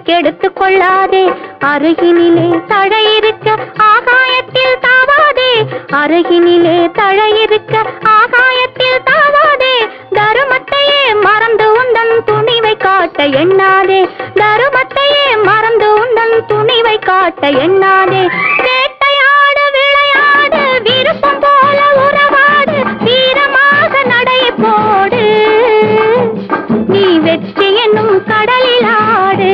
கெடுத்துக் கொள்ளாதே. அருகினிலே தழை இருக்க ஆகாயத்தில் தாவாதே. அருகினிலே தழை இருக்க ஆகாயத்தில் தாவாதே. தருமத்தையே மறந்து உந்தன் துணிவை காட்ட எண்ணாதே. தருமத்தையே மறந்து உந்தன் துணிவை காட்ட எண்ணாதே. வேட்டையாடு விளையாடு விருப்பம் போல உறவாடு வீரமாக நடையை போடு. நீ வெற்றி என்னும் கடலில் ஆடு.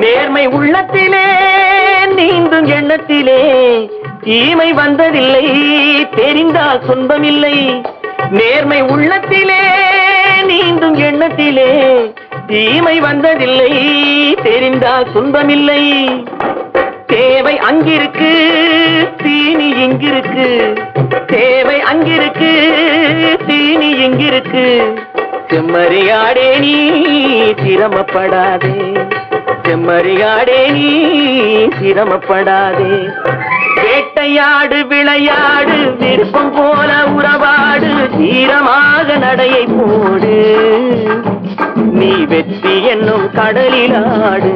நேர்மை உள்ளத்திலே நீந்தும் எண்ணத்திலே தீமை வந்ததில்லை, தெரிந்தால் துன்பமில்லை. நேர்மை உள்ளத்திலே நீந்தும் எண்ணத்திலே தீமை வந்ததில்லை, தெரிந்தால் துன்பமில்லை. தேவை அங்கிருக்கு தீனி இங்கிருக்கு. தேவை அங்கிருக்கு தீனி இங்கிருக்கு. செம்மறியாடே நீ சிரமப்படாதே. செம்மறியாடே நீ சிரமப்படாதே. வேட்டையாடு விளையாடு விருப்பம் போல உறவாடு தீரமாக நடையை போடு. நீ வெற்றி என்னும் கடலில் ஆடு.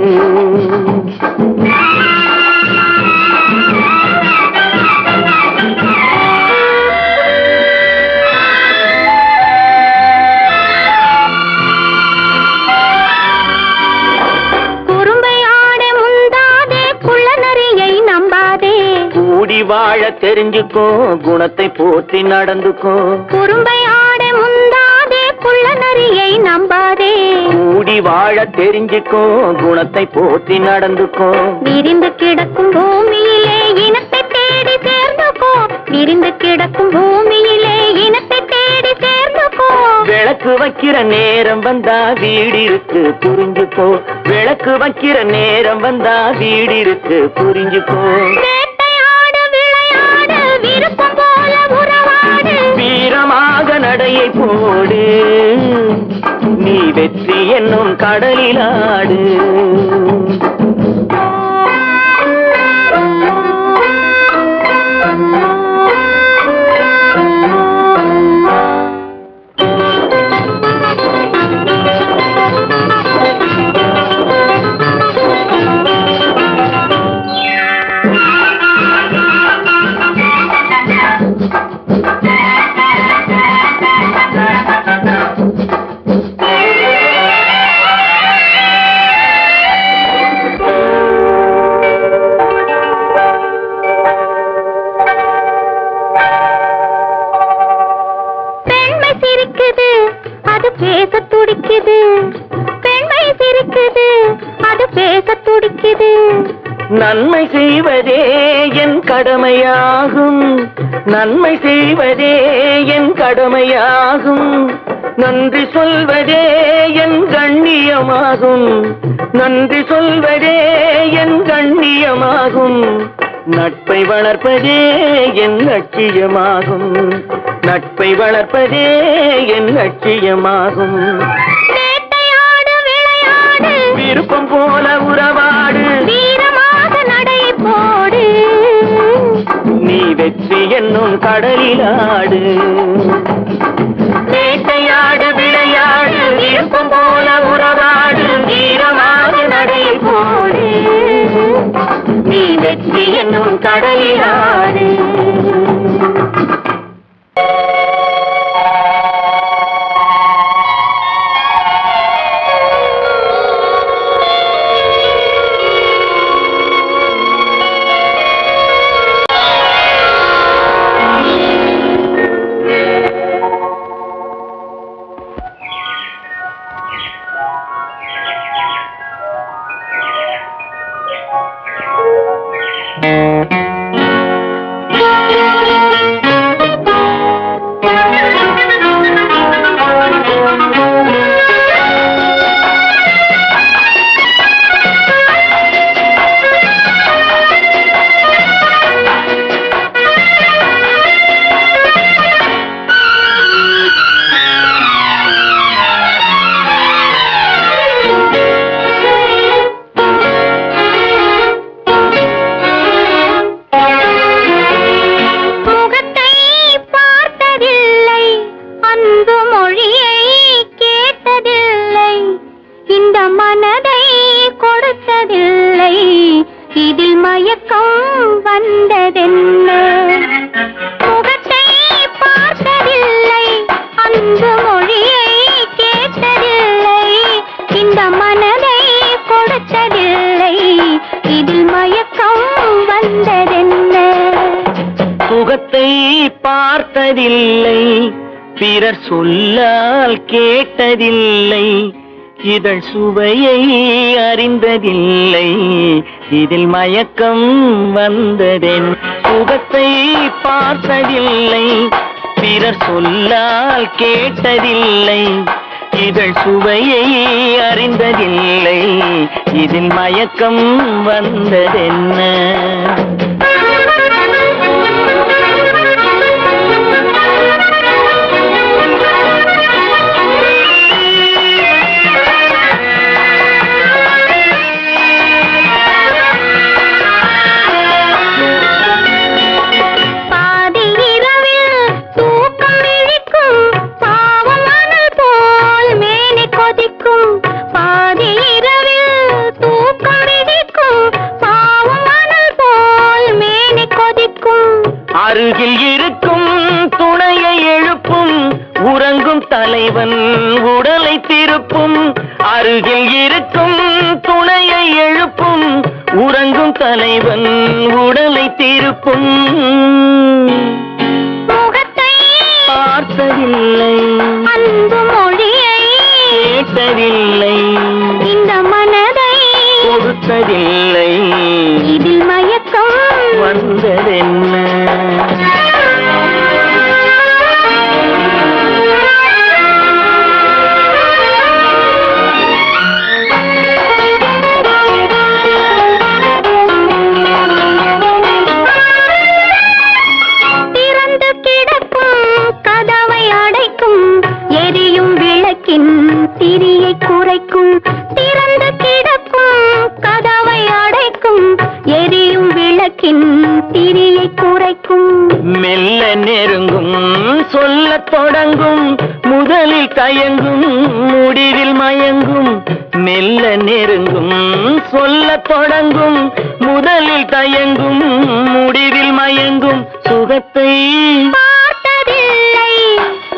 கூடி வாழ தெரிஞ்சுக்கோ, குணத்தை போற்றி நடந்துக்கோ. குறும்பை ஆட முந்தாதே குள்ள நரியை நம்பாதே. கூடி வாழ தெரிஞ்சுக்கோ, குணத்தை போற்றி நடந்துக்கோ. விரிந்து கிடக்கும் பூமியிலே இனத்தை தேடி சேர்ந்துக்கோ. விரிந்து கிடக்கும் பூமியிலே இனத்தை தேடி சேர்ந்துக்கோ. விளக்கு வைக்கிற நேரம் வந்தா வீடு இருக்கு புரிஞ்சுக்கோ. விளக்கு வைக்கிற நேரம் வந்தா வீடு இருக்கு புரிஞ்சுக்கோ. விருப்பம் போல உறவாடு வீரமாக நடையை போடு. நீ வெற்றி என்னும் கடலில் ஆடு. அது பேச துடிக்குது. பெண்மை சிரிக்குது, அது பேச துடிக்குது. நன்மை செய்வதே என் கடமையாகும். நன்மை செய்வதே என் கடமையாகும். நன்றி சொல்வதே என் கண்ணியமாகும். நன்றி சொல்வதே என் கண்ணியமாகும். நட்பை வளர்ப்பதே என் லட்சியமாகும். நட்பை வளர்ப்பதே என் லட்சியமாகும். வேட்டையாடு விளையாடு விருப்பம் போல உறவாடு வீரமாக நடையை போடு. நீ வெற்றி என்னும் கடலில் ஆடு. வேட்டையாடு விளையாடு விருப்பம் போல உறவாடு வீரமாக நடையை போடு. நீ வெற்றி என்னும் கடலில் ஆடு. பார்த்ததில்லை, பிறர் சொல்லால் கேட்டதில்லை, இதழ் சுவையை அறிந்ததில்லை, இதில் மயக்கம் வந்ததென். சுகத்தை பார்த்ததில்லை, பிறர் சொல்லால் கேட்டதில்லை, இதழ் சுவையை அறிந்ததில்லை, இதில் மயக்கம் வந்ததென்ன. அருகில் இருக்கும் துணையை எழுப்பும் உறங்கும் தலைவன் உடலை திருப்பும். அருகில் இருக்கும் துணையை எழுப்பும் உறங்கும் தலைவன் உடலை திருப்பும். முகத்தை பார்த்ததில்லை, அன்பு மொழியை கேட்டதில்லை, இந்த மனதை கொடுத்ததில்லை, இதில் மயக்கம் வந்ததென்ன. திறந்து கிடக்கும் கதவை அடைக்கும் எரியும் விளக்கின் திரியை குறைக்கும். திறந்து கிடக்கும் கதவை அடைக்கும் எரியும் விளக்கின் திரியை குறைக்கும். மெல்ல நெருங்கும் சொல்லத் தொடங்கும் முதலில் தயங்கும் முடிவில் மயங்கும். மெல்ல நெருங்கும் சொல்லத் தொடங்கும் முதலில் தயங்கும் முடிவில் மயங்கும். சுகத்தை பார்த்ததில்லை,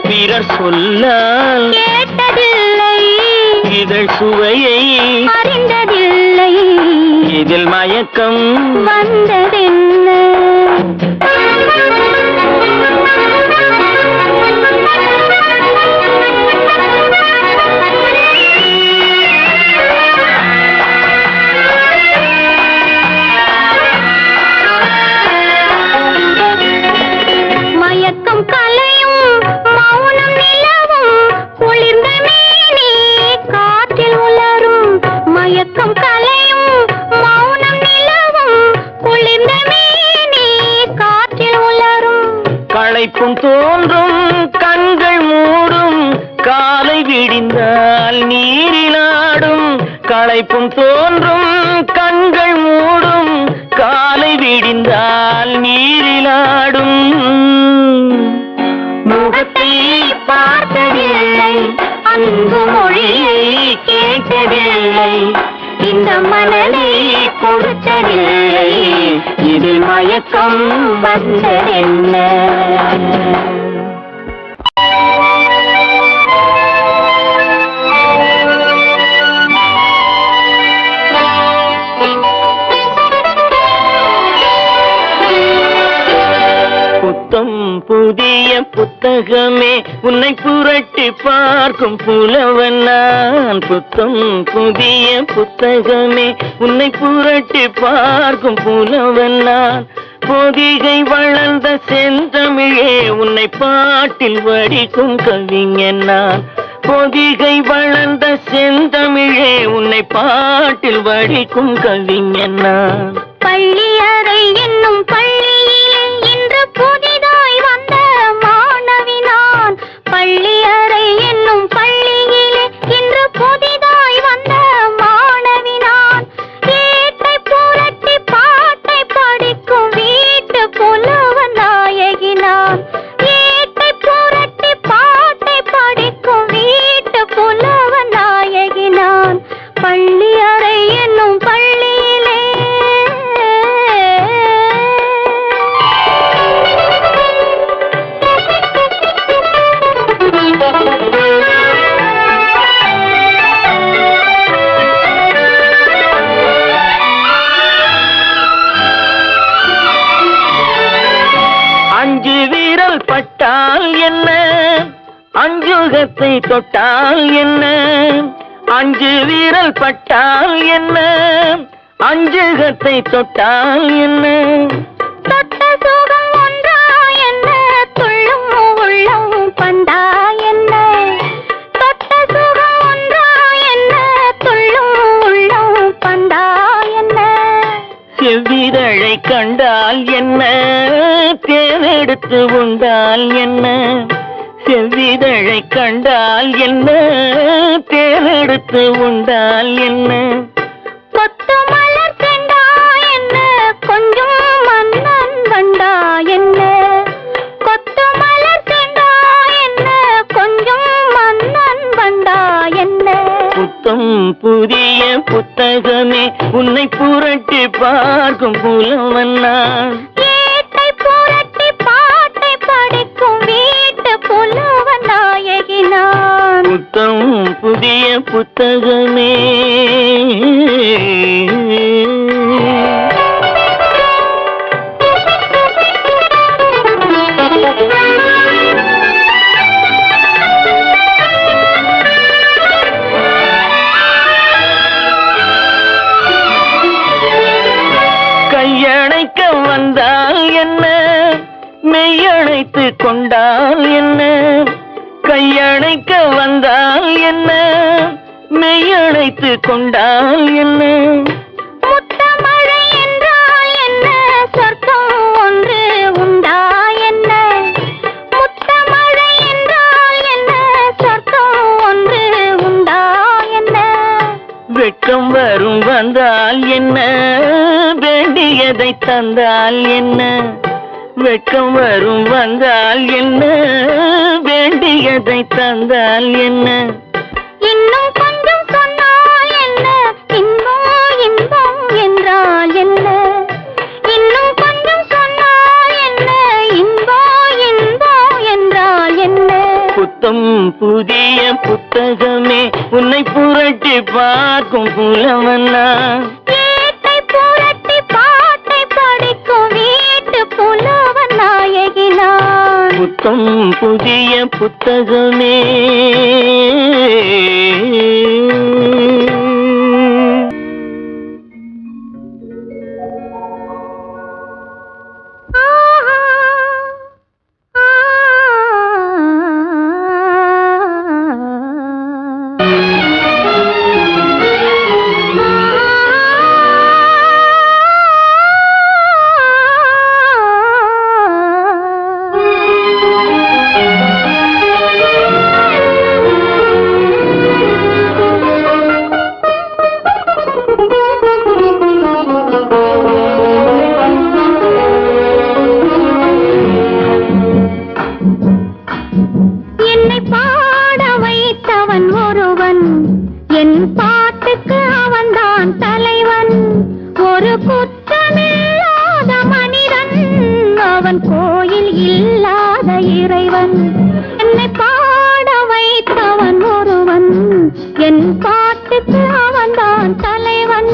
பிறர் சொல்லால் கேட்டதில்லை, இதழ் சுவையை அறிந்ததில்லை, இதில் மயக்கம் வந்ததென்ன. மயக்கம் கலையும் மௌனம் நிலவும் குளிர்ந்த மேனி காற்றில் உலரும். மயக்கம் கலையும் மௌனம் நிலவும் குளிர்ந்த மேனி காற்றில் உலரும். களைப்பும் தோன்றும் கண்கள் மூடும் காலை விடிந்தால் நீரிலாடும். களைப்பும் தோன்றும் கண்கள் மூடும் காலை விடிந்தால் நீரிலாடும். முகத்தை பார்த்ததில்லை, அன்பு மொழியை கேட்டதில்லை, இந்த மனதை கொடுத்ததில்லை, இதில் மயக்கம் வந்ததென்ன. புத்தம் புதிய புத்தகமே உன்னை புரட்டி பார்க்கும் புலவன் நான். புத்தம் புதிய புத்தகமே உன்னை புரட்டி பார்க்கும் புலவன் நான். பொதிகை வளர்ந்த செந்தமிழே உன்னை பாட்டில் வடிக்கும் கவிஞன் நான். பொதிகை வளர்ந்த செந்தமிழே உன்னை பாட்டில் வடிக்கும் கவிஞன் நான். பள்ளியறை என்னும் பள்ளியிலே இன்று புதிதாய் வந்த மாணவி நான். பள்ளியறை என்னும் பள்ளியிலே இன்று புதிதாய் வந்த மாணவி நான். ஏட்டை புரட்டி பாட்டை படிக்கும் வீட்டு புலவ நாயகி நான். ஏட்டை புரட்டி பாட்டை படிக்கும் வீட்டு புலவ நாயகி நான். பள்ளியறை என்னும் பள்ளியிலே முகத்தை தொட்டால் என்ன, அஞ்சு வீரல் பட்டால் என்ன, அஞ்சுகத்தை தொட்டால் என்ன, தொட்ட சுகம் ஒன்றா என்ன, துள்ளும் உள்ளம் பந்தா என்ன, தொட்ட சுகம் ஒன்றா என்ன, துள்ளும் உள்ளம் பந்தா என்ன, செவ்விதழை கண்டால் என்ன, தேனெடுத்து உண்டால் என்ன, செவ்விதழை கண்டால் என்ன, தேனெடுத்து உண்டால் என்ன, கொத்து மலர் செண்டா என்ன, கொஞ்சம் மன்னன் கண்டா என்ன, கொத்து மலர் செண்டா என்ன, கொஞ்சம் மன்னன் கண்டா என்ன, புத்தம் புதிய புத்தகமே உன்னை புரட்டி பார்க்கும் புலவன் நான், ஏட்டை புரட்டி பாட்டை படிக்கும் வீட்டு புலவன் நாயகி நான், புத்தம் புதிய புத்தகமே. கையணைக்க வந்தால் என்ன, மெய்யணைத்து கொண்டால் என்ன, கையணைக்க வந்தால் என்ன, மெய்யணைத்து கொண்டால் என்ன, முத்தமழை என்றால் என்ன, சொர்க்கம் ஒன்று உண்டா என்ன, முத்தமழை என்றால் என்ன, சொர்க்கம் ஒன்று உண்டா என்ன, வெட்கம் வரும் வந்தால் என்ன, வேண்டியதை தந்தால் என்ன, வெட்கம் வரும் வந்தால் என்ன, வேண்டியதை தந்தால் என்ன, இன்னும் கொஞ்சம் சொன்னால் என்ன, இன்பம் இன்பம் என்றால் என்ன, இன்னும் கொஞ்சம் சொன்னால் என்ன, இன்பம் இன்பம் என்றால் என்ன, புத்தம் புதிய புத்தகமே உன்னை புரட்டி பார்க்கும் புலவன் நான், ஏட்டை புரட்டி பாட்டை படிக்கும் வீட்டு புலவன் நாயகி நான், புத்தம் புதிய புத்தகமே. என்னை பாட வைத்தவன் ஒருவன், என் பாட்டுக்கு அவன்தான் தலைவன், ஒரு குற்றமில்லாத மனிதன், அவன் கோயில் இல்லாத இறைவன், என்னை பாட வைத்தவன் ஒருவன், என் பாட்டுக்கு அவன்தான் தலைவன்.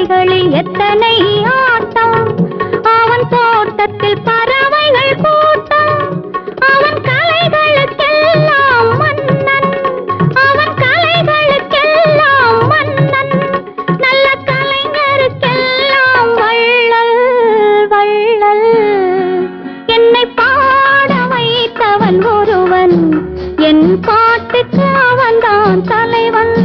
மலைகளில் எத்தனை ஆட்டம், அவன் தோட்டத்தில் பறவைகள் கூட்டம். அவன் கலைகளுக்கெல்லாம் மன்னன், அவன் கலைகளுக்கெல்லாம் மன்னன். நல்ல கலைஞருக்கெல்லாம் வள்ளல் வள்ளல். என்னை பாட வைத்தவன் ஒருவன், என் பாட்டுக்கு அவன்தான் தலைவன்.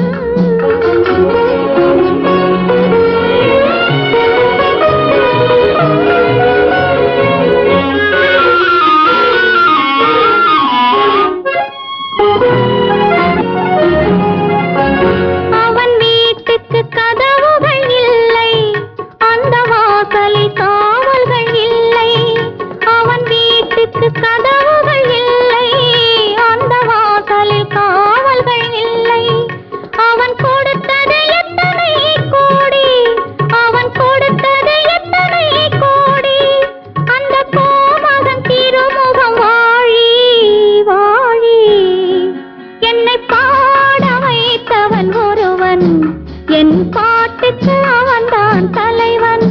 அவன் வீட்டுக்கு கதவுகள் இல்லை, அந்த வாசலில் காவல்கள் இல்லை. அவன் வீட்டுக்கு கதவுகள் இல்லை, அந்த வாசலில் காவல்கள் இல்லை. அவன் கொடுத்தது எத்தனை கோடி, அவன் கொடுத்தது எத்தனை கோடி. அந்த கோமகன் திருமுகம் வாழி வாழி. என்னை பாட வைத்தவன் ஒருவன், என் பாட்டுக்கு அவன்தான் தலைவன்.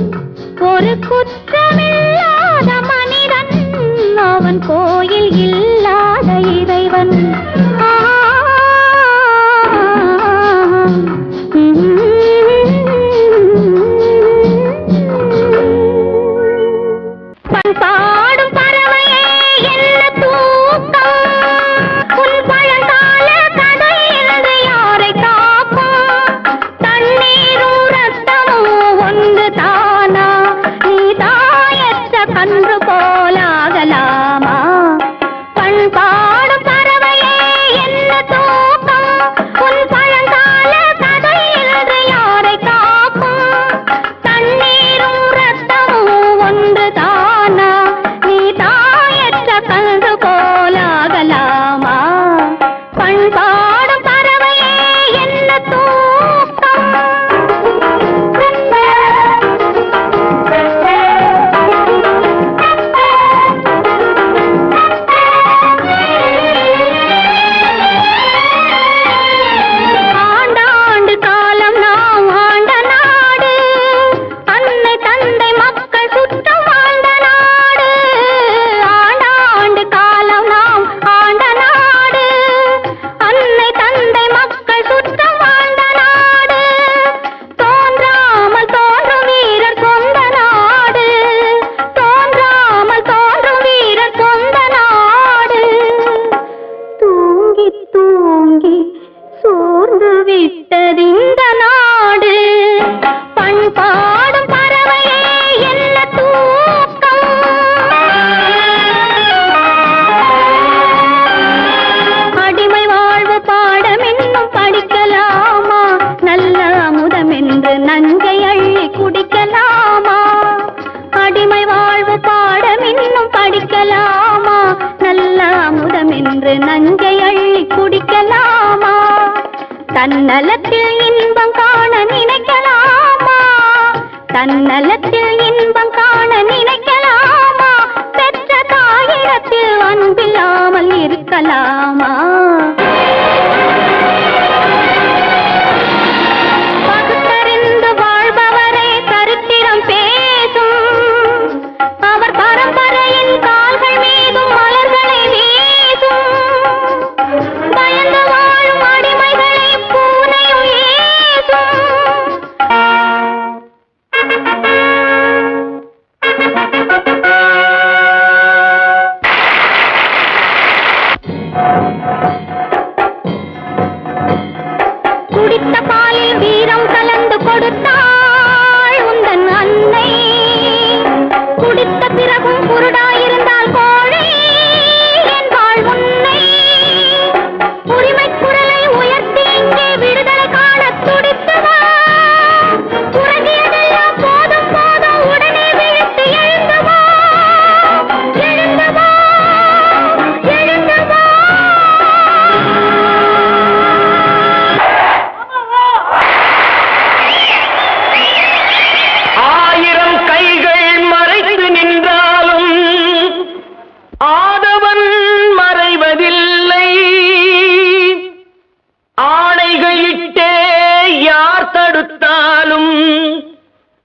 ஒரு குற்றமில்லாத மனிதன், அவன் கோயில் இல்லாத இறைவன். பாடும் பறவையே என்ன தூக்கம், உன் பழங்கால கதையிலிருந்து யாரை காப்போம். தண்ணீரும் ரத்தமும் ஒன்று தானா, நீ தாயற்ற கன்று போலாகலாமா. பண்பாடும் பறவையே என்ன தூக்கம், உன் பழங்கால கதையிலிருந்து யாரை காப்போம். தண்ணீரும் ரத்தமும் ஒன்று தானா, நீ தாயற்ற கன்று போலாகலாமா. பண்பாடும் பறவையே என்ன தூக்கம். ஆண்டாண்டு காலம் நாம் ஆண்ட நாடு, அன்னை தந்தை மக்கள் சுற்றம் வாழ்ந்த நாடு. ஆண்டாண்டு காலம் நாம் ஆண்ட நாடு, அன்னை தந்தை மக்கள் சுற்றம் வாழ்ந்த நாடு. தோன்றாமல் தோன்றும் வீரர் சொந்த நாடு, தோன்றாமல் தோன்றும் வீரர் சொந்த நாடு. தூங்கி தூங்கி சோர்ந்து விட்டது இந்த நாடு. பண்பாடும் பறவையே என்ன தூக்கம். அடிமை வாழ்வு பாடம் இன்னும் படிக்கலாமா, நல்ல அமுதம் என்று நஞ்சை அள்ளி குடிக்கலாமா. அடிமை வாழ்வு பாடம் இன்னும் படிக்கலாமா, நல்ல அமுதம் என்று நஞ்சை அள்ளி குடிக்கலாமா. தன்னலத்தில் இன்பம் காண நினைக்கலாமா, தன்னலத்தில் இன்பம் காண நினைக்கலாமா. பெற்ற தாயிடத்தில் அன்பில்லாமல் இருக்கலாமா. பகுத்தறிந்து வாழ்பவரே சரித்திரம் பேசும், அவர் பரம்பரையின் கால்கள் மீதும் மலர்களை வீசும். பயந்து வாழும் அடிமைகளை பூனையும் ஏசும்.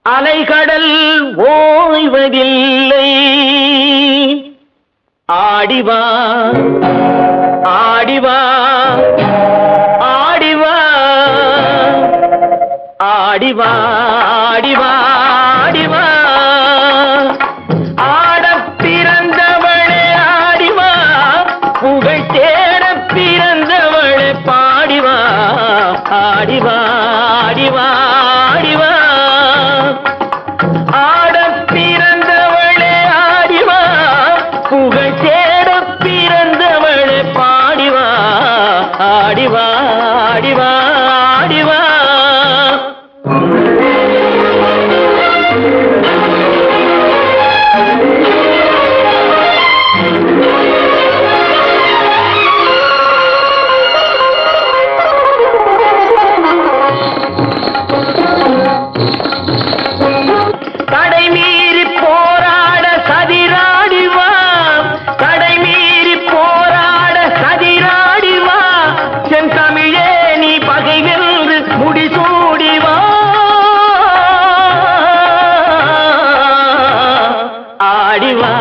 அலைகடல் ஓய்வதில்லை ஆடிவா ஆடிவா ஆடிவா ஆடிவா ஆடிவா ஆடிவா ஆடப் பிறந்தவளே ஆடிவா புகழ் தேடப் பிறந்தவளே பாடிவா ஆடிவா ஆடிவா ஆடிவா ஆடப் பிறந்தவளே ஆடிவா புகழ் தேடப் பிறந்தவளே பாடிவா ஆடிவா ஆடிவா ஆடிவா தடை மீறி போராட சதிராடிவா தடை மீறி போராட சதிராடிவா செந்தமிழே நீ பகை வென்று முடிசூடிவா ஆடிவா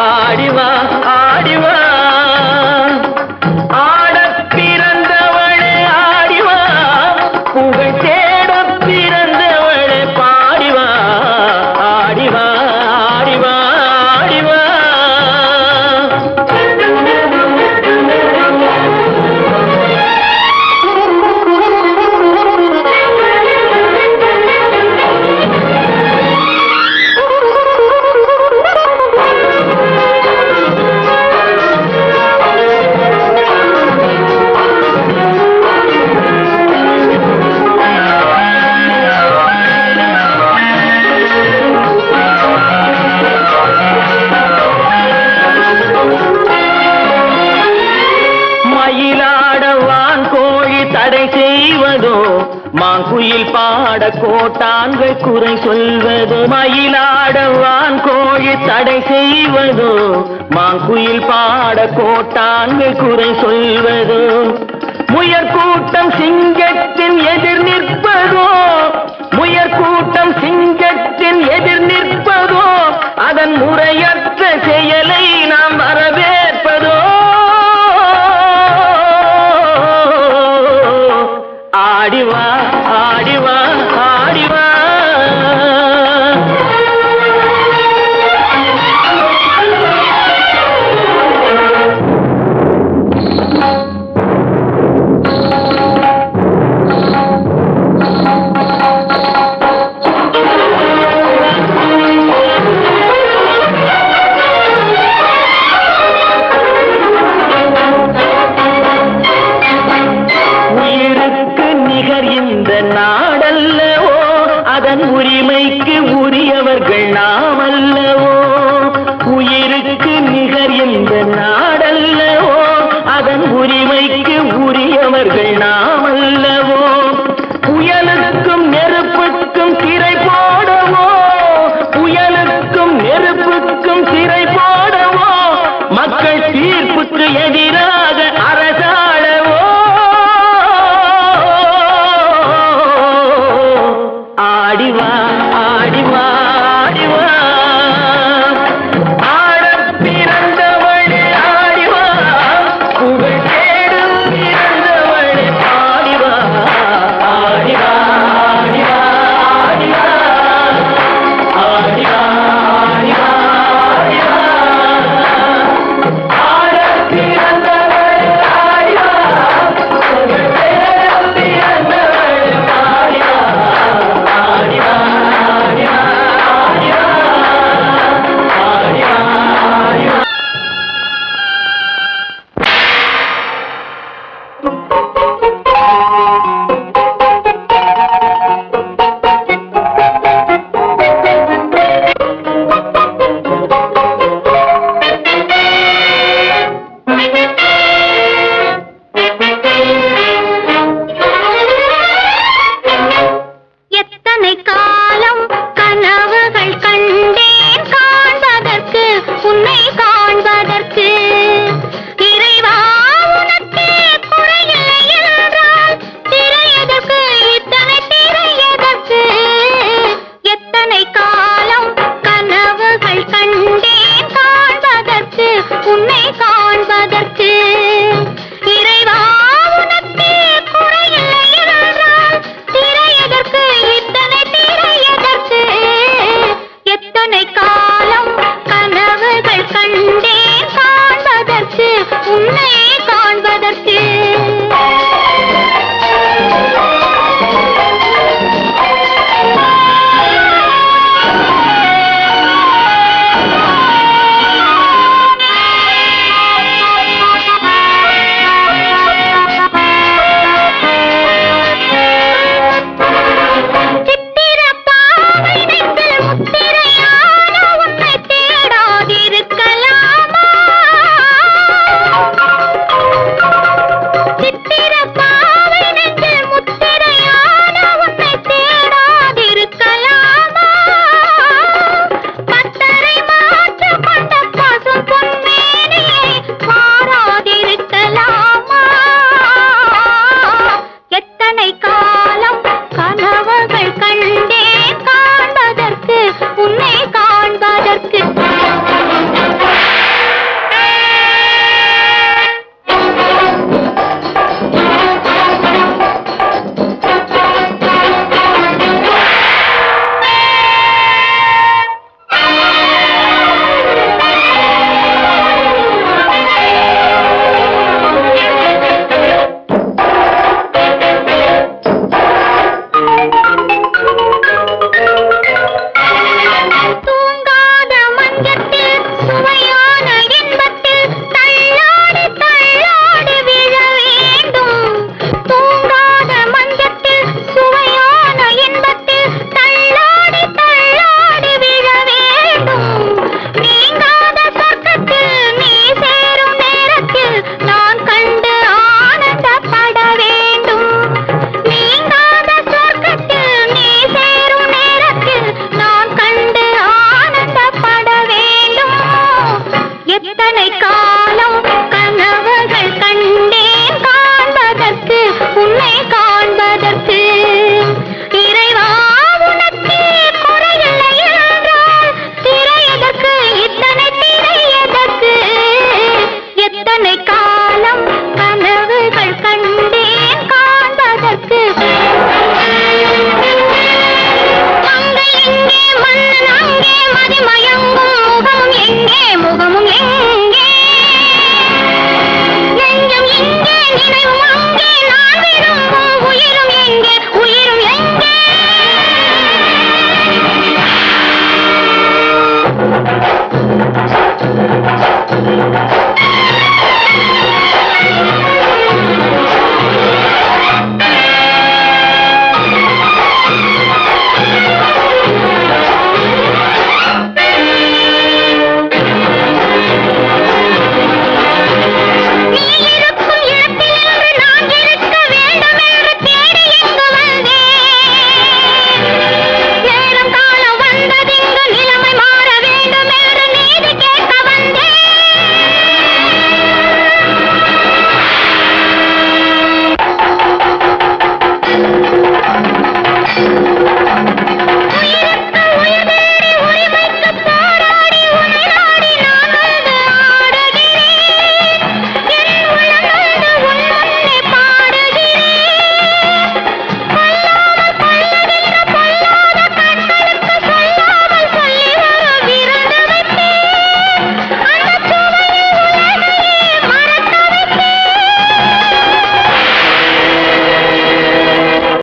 ஆடிவா ஆடிவா ஆடப் பிறந்தவளே ஆடிவா புகழ் தேடப் பிறந்தவளே பாடிவா ஆடிவா ஆடிவா ஆடிவா மயிலாடவான் கோழி தடை செய்வதோ மாங்குயில் பாட கோட்டான்கள் குறை சொல்வதோ மயிலாடவான் கோழி தடை செய்வதோ மாங்குயில் பாட கோட்டான்கள் குறை சொல்வதோ முயற்கூட்டம் சிங்கத்தின் எதிர் நிற்பதோ முயற்கூட்டம் சிங்கத்தின் எதிர் நிற்பதோ அதன் முறையற்ற செயலை நாம் வரவேற்பதோ ஆடிவா ஆடிவா ஆடிவா உயிருக்கு நிகர் இந்த நாடல்லவோ அதன் உரிமைக்கு உரியவர்கள் நாம் அல்லவோ உயிருக்கு நிகர் இந்த நாடல்லவோ அதன் உரிமைக்கு உரியவர்கள் நாம் அல்லவோ புயலுக்கும் நெருப்புக்கும் திரை போடவோ புயலுக்கும் நெருப்புக்கும் திரை போடவோ மக்கள் தீர்ப்புக்கு எதிராக அரசாளவோ ஆடிவா